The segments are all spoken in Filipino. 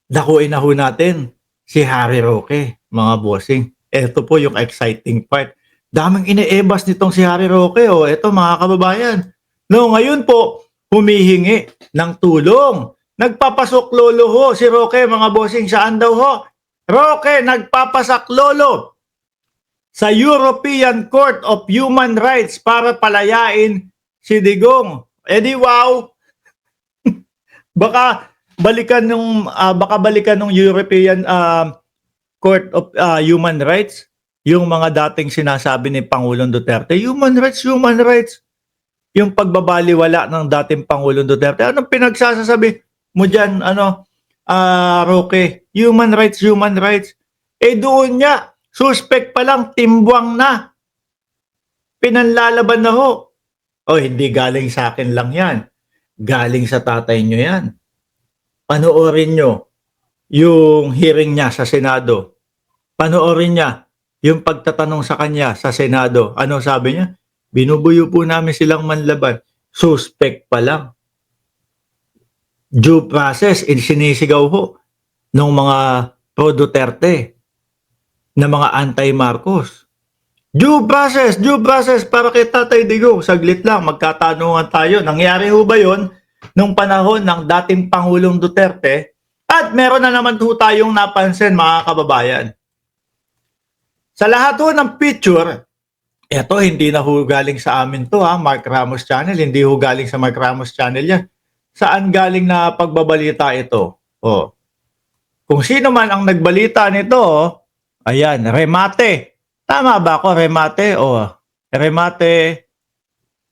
Dakuin na ho natin si Harry Roque, mga bossing. Eto po yung exciting part. Daming ine-ebas nitong si Harry Roque, oh. Eto mga kababayan. No, ngayon po, humihingi ng tulong. Nagpapasok lolo ho si Roque, mga bossing. Saan daw ho? Roque, nagpapasak lolo sa European Court of Human Rights para palayain si Digong. Eh di wow, baka balikan ng European Court of Human Rights yung mga dating sinasabi ni Pangulong Duterte. Human rights, human rights. Yung pagbabaliwala ng dating Pangulong Duterte. Anong pinagsasasabi mo diyan, Roque? Human rights, human rights. Eh doon niya, suspect pa lang, timbwang na. Pinanlalaban na ho. Oh, hindi galing sa akin lang yan. Galing sa tatay nyo yan. Panoorin nyo yung hearing niya sa Senado. Panoorin niya yung pagtatanong sa kanya sa Senado. Ano sabi niya? Binubuyo po namin silang manlaban. Suspect pa lang. Due process, sinisigaw ho ng mga pro-Duterte na mga anti-Marcos. Due process para kay Tatay Digong. Saglit lang, magkatanungan tayo. Nangyari ho ba yon nung panahon ng dating Pangulong Duterte? At meron na naman ho tayong napansin, mga kababayan. Sa lahat ho ng picture, eto hindi na ho galing sa amin to, Mark Ramos Channel. Hindi ho galing sa Mark Ramos Channel yan. Saan galing na pagbabalita ito? Oh. Kung sino man ang nagbalita nito, ayan, remate. Tama ba ako, remate? Remate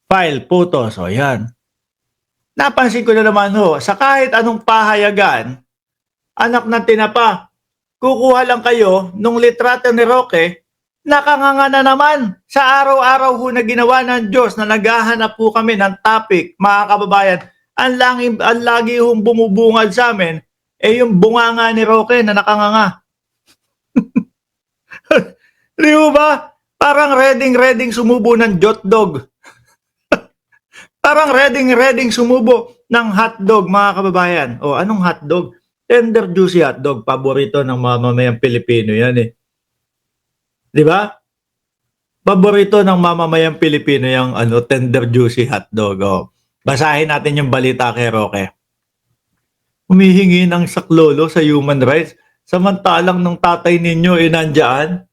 file photos. Ayan. Napansin ko na naman ho, sa kahit anong pahayagan, anak ng tinapa, kukuha lang kayo nung litrato ni Roque, nakanganga na naman sa araw-araw ho na ginawa ng Diyos na naghahanap po kami ng topic, mga kababayan. Ang lagi hong bumubungad sa amin, yung bunganga ni Roque na nakanganga. Di ba? Parang ready sumubo ng jotdog. Parang ready sumubo ng hotdog, mga kababayan. O, anong hotdog? Tender juicy hotdog. Paborito ng mamamayang Pilipino yan eh. Di ba? Paborito ng mamamayang Pilipino yung tender juicy hotdog. O, basahin natin yung balita kay Roque. Humihingi ng saklolo sa human rights. Samantalang nung tatay ninyo nandyan,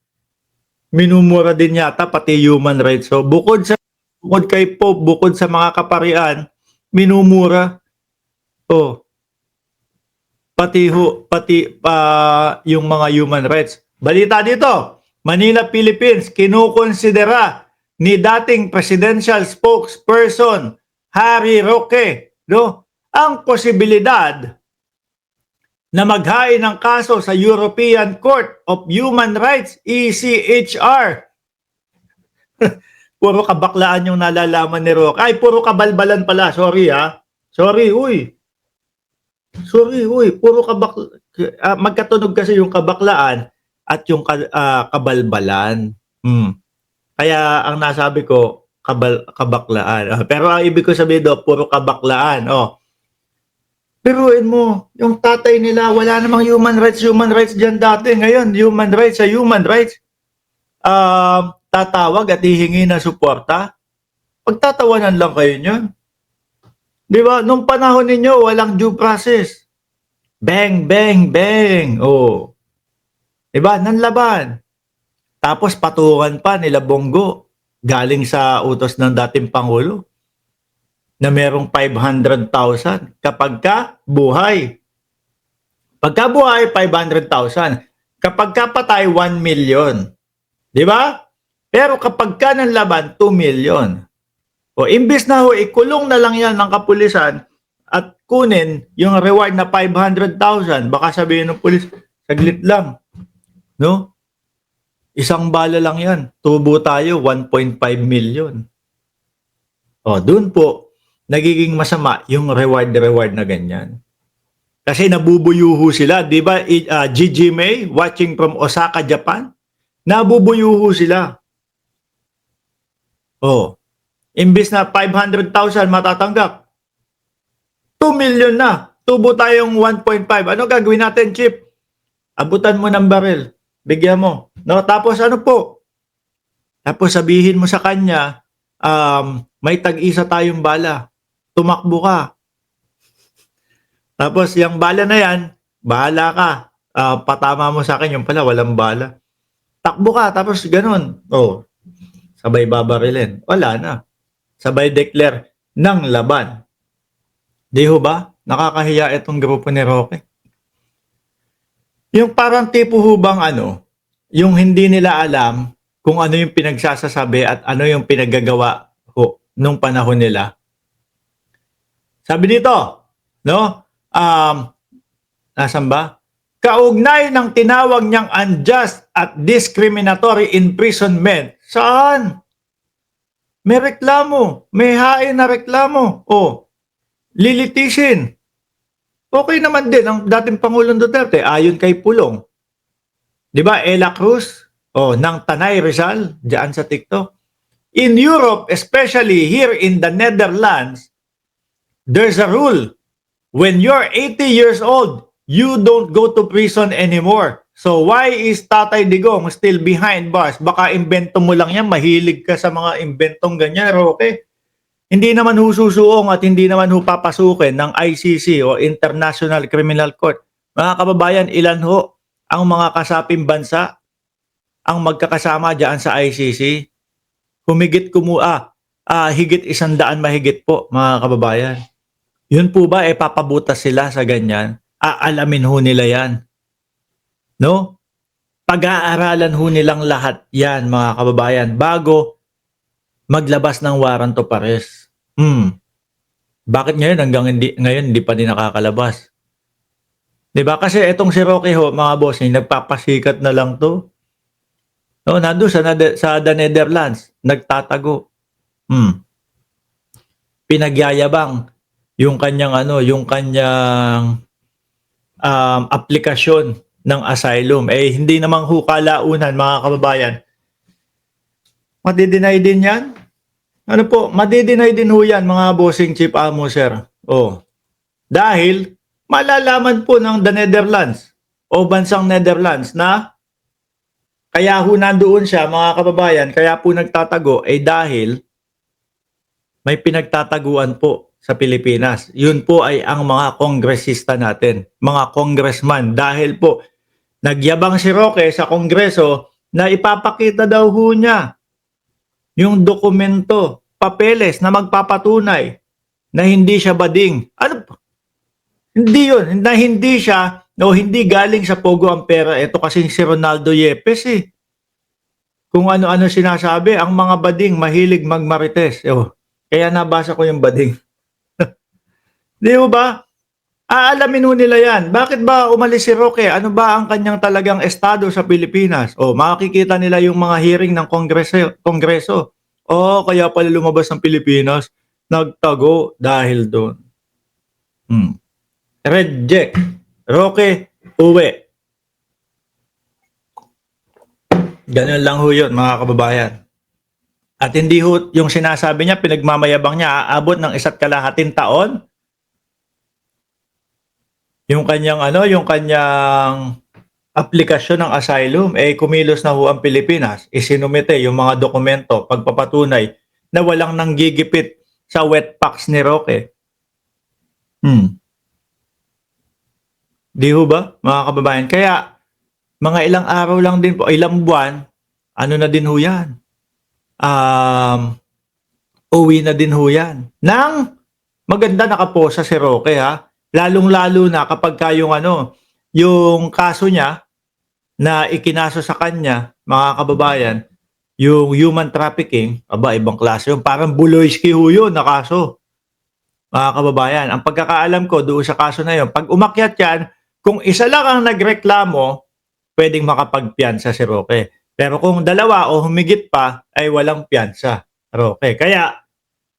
minumura din yata pati human rights. So bukod kay Pope, bukod sa mga kaparian, minumura. Pati yung mga human rights. Balita dito, Manila, Philippines, kinukonsidera ni dating presidential spokesperson Harry Roque, ang posibilidad na maghain ng kaso sa European Court of Human Rights, ECHR. Puro kabaklaan yung nalalaman ni Roque. Ay, puro kabalbalan pala. Sorry, Sorry, uy. Puro magkatunog kasi yung kabaklaan at yung kabalbalan. Kaya ang nasabi ko, kabaklaan. Pero ang ibig ko sabihin doon, puro kabaklaan. Biruin mo, yung tatay nila, wala namang human rights dyan dati. Ngayon, human rights sa human rights. Tatawag at hihingi ng suporta. Pagtatawanan lang kayo nyo. Di ba? Nung panahon ninyo, walang due process. Bang, bang, bang. Di ba? Nanlaban. Tapos patungan pa nila Bongo galing sa utos ng dating Pangulo na merong 500,000 kapag ka buhay. Pagka buhay, 500,000. Kapag ka patay, 1 million. Di ba? Pero kapag ka nanlaban, 2 million. Imbis na ikulong na lang yan ng kapulisan at kunin yung reward na 500,000, baka sabihin ng pulis, saglit lang. No? Isang bala lang yan. Tubo tayo, 1.5 million. Doon po, nagiging masama yung reward na ganyan. Kasi nabubuyuho sila, di ba? Gigi May, watching from Osaka, Japan, nabubuyuho sila. Imbis na 500,000 matatanggap, 2 million na. tubo tayong 1.5. Ano gagawin natin, Chip? Abutan mo ng baril. Bigyan mo. No? Tapos ano po? Tapos sabihin mo sa kanya, may tag-isa tayong bala. Tumakbo ka. Tapos yung bala na yan, bahala ka. Patama mo sa akin, yung pala, walang bala. Takbo ka, tapos ganun. Oh, sabay babarilin. Wala na. Sabay declare ng laban. Di ho ba? Nakakahiya itong grupo ni Roque. Yung parang tipo ho bang yung hindi nila alam kung ano yung pinagsasasabi at ano yung pinaggagawa ho nung panahon nila. Sabi dito, no? Nasaan ba? Kaugnay ng tinawag niyang unjust at discriminatory imprisonment. Saan? May reklamo. May hain na reklamo. O, lilitisin. Okay naman din ang dating Pangulong Duterte ayon kay Pulong. 'Di ba? Ella Cruz, ng Tanay Rizal, diyan sa TikTok. In Europe, especially here in the Netherlands, there's a rule. When you're 80 years old, you don't go to prison anymore. So why is Tatay Digong still behind bars? Baka invento mo lang yan, mahilig ka sa mga inventong ganyan, Roque. Hindi naman ho susuong at hindi naman ho papasukin ng ICC o International Criminal Court. Mga kababayan, ilan ho ang mga kasaping bansa ang magkakasama diyan sa ICC? Higit 100 mahigit po, mga kababayan. Yun po ba papabutas sila sa ganyan? Aalamin ho nila yan. No? Pag-aaralan ho nilang lahat yan, mga kababayan, bago maglabas ng warrant of arrest. Bakit ngayon hindi pa din nakakalabas? 'Di ba? Kasi etong si Roque ho, mga boss, nagpapasikat na lang 'to. No, nandoon sa the Netherlands, nagtatago. Pinagyayabang yung kanyang aplikasyon ng asylum. Hindi namang ho kalaunan, mga kababayan. Madi-deny din yan? Ano po, madi-deny din ho yan, mga bossing chief amo, sir. Dahil malalaman po ng the Netherlands o bansang Netherlands na kaya ho nandoon siya, mga kababayan, kaya po nagtatago dahil may pinagtataguan po sa Pilipinas. Yun po ay ang mga kongresista natin, mga congressman, dahil po nagyabang si Roque sa kongreso na ipapakita daw ho niya yung dokumento, papeles na magpapatunay na hindi siya bading. Ano? Hindi yun. Na hindi siya, hindi galing sa Pogo ang pera. Ito kasing si Ronaldo Yepes Kung ano-ano sinasabi, ang mga bading mahilig magmarites. Kaya nabasa ko yung bading. Di ba? Aalamin ho nila yan. Bakit ba umalis si Roque? Ano ba ang kanyang talagang estado sa Pilipinas? Makikita nila yung mga hearing ng kongreso. Kaya pala lumabas ng Pilipinas. Nagtago dahil doon. Reject. Roque, uwi. Ganun lang ho yun, mga kababayan. At hindi ho yung sinasabi niya, pinagmamayabang niya, aabot ng 1.5 taon. Yung kanyang aplikasyon ng asylum, kumilos na ho ang Pilipinas. Isinumite yung mga dokumento, pagpapatunay na walang nanggigipit sa wet packs ni Roque. Di ho ba, mga kababayan? Kaya, mga ilang araw lang din po, ilang buwan, na din ho yan. Uwi na din ho yan. Nang maganda nakaposa si Roque, ha? Lalong-lalo na kapag yung kaso niya na ikinaso sa kanya, mga kababayan, yung human trafficking, ibang klase yun. Parang Buloyski ho yun na kaso. Mga kababayan, ang pagkakaalam ko doon sa kaso na yun, pag umakyat yan, kung isa lang ang nagreklamo, pwedeng makapagpiyansa si Roque. Pero kung dalawa o humigit pa, ay walang piyansa, Roque. Kaya,